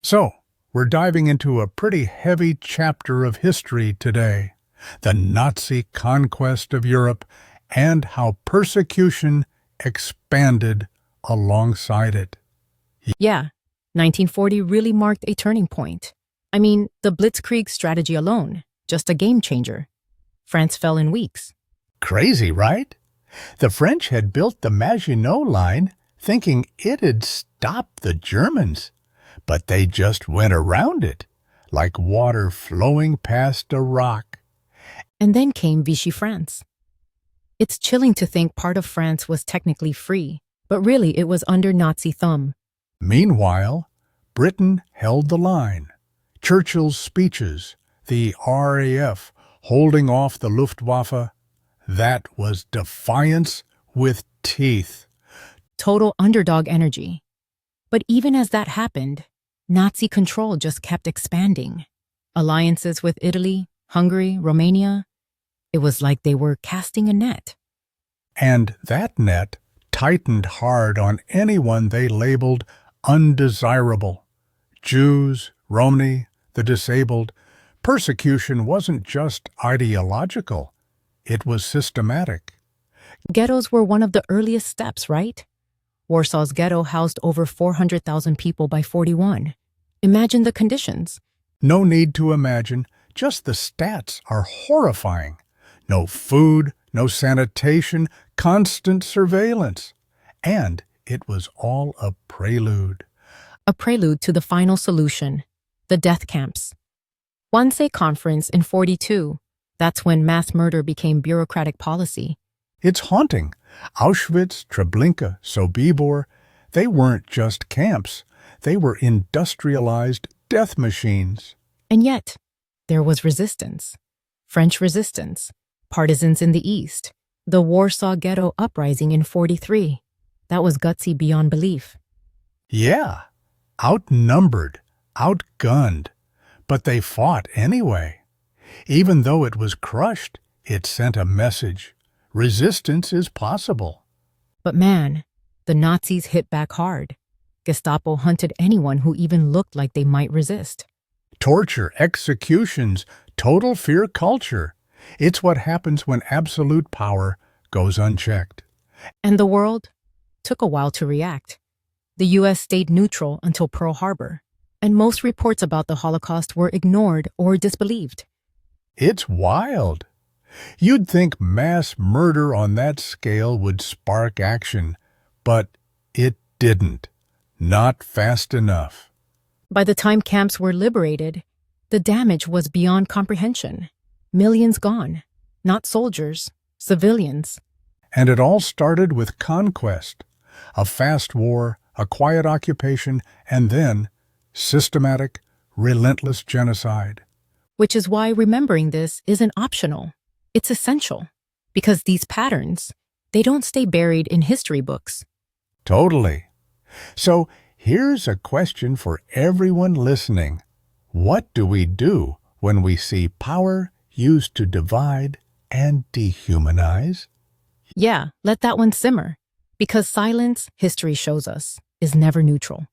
So, we're diving into a pretty heavy chapter of history today, the Nazi conquest of Europe and how persecution expanded alongside it. Yeah, 1940 really marked a turning point. I mean, the Blitzkrieg strategy alone, just a game changer. France fell in weeks. Crazy, right? The French had built the Maginot Line thinking it'd stop the Germans, but they just went around it, like water flowing past a rock. And then came Vichy France. It's chilling to think part of France was technically free, but really it was under Nazi thumb. Meanwhile, Britain held the line. Churchill's speeches, the RAF holding off the Luftwaffe, that was defiance with teeth. Total underdog energy. But even as that happened, Nazi control just kept expanding. Alliances with Italy, Hungary, Romania. It was like they were casting a net. And that net tightened hard on anyone they labeled undesirable. Jews, Romani, the disabled. Persecution wasn't just ideological, it was systematic. Ghettos were one of the earliest steps, right? Warsaw's ghetto housed over 400,000 people by 41. Imagine the conditions. No need to imagine, just the stats are horrifying. No food, no sanitation, constant surveillance. And it was all a prelude. A prelude to the final solution, the death camps. Wannsee Conference in 42. That's when mass murder became bureaucratic policy. It's haunting. Auschwitz, Treblinka, Sobibor, they weren't just camps. They were industrialized death machines. And yet, there was resistance. French resistance. Partisans in the East. The Warsaw Ghetto Uprising in 43. That was gutsy beyond belief. Yeah, outnumbered, outgunned. But they fought anyway. Even though it was crushed, it sent a message. Resistance is possible. But man, the Nazis hit back hard. Gestapo hunted anyone who even looked like they might resist. Torture, executions, total fear culture. It's what happens when absolute power goes unchecked. And the world took a while to react. The U.S. stayed neutral until Pearl Harbor, and most reports about the Holocaust were ignored or disbelieved. It's wild. You'd think mass murder on that scale would spark action, but it didn't. Not fast enough. By the time camps were liberated, the damage was beyond comprehension. Millions gone. Not soldiers, civilians. And it all started with conquest. A fast war, a quiet occupation, and then systematic, relentless genocide. Which is why remembering this isn't optional. It's essential. Because these patterns, they don't stay buried in history books. Totally. So here's a question for everyone listening. What do we do when we see power used to divide and dehumanize? Yeah, let that one simmer. Because silence, history shows us, is never neutral.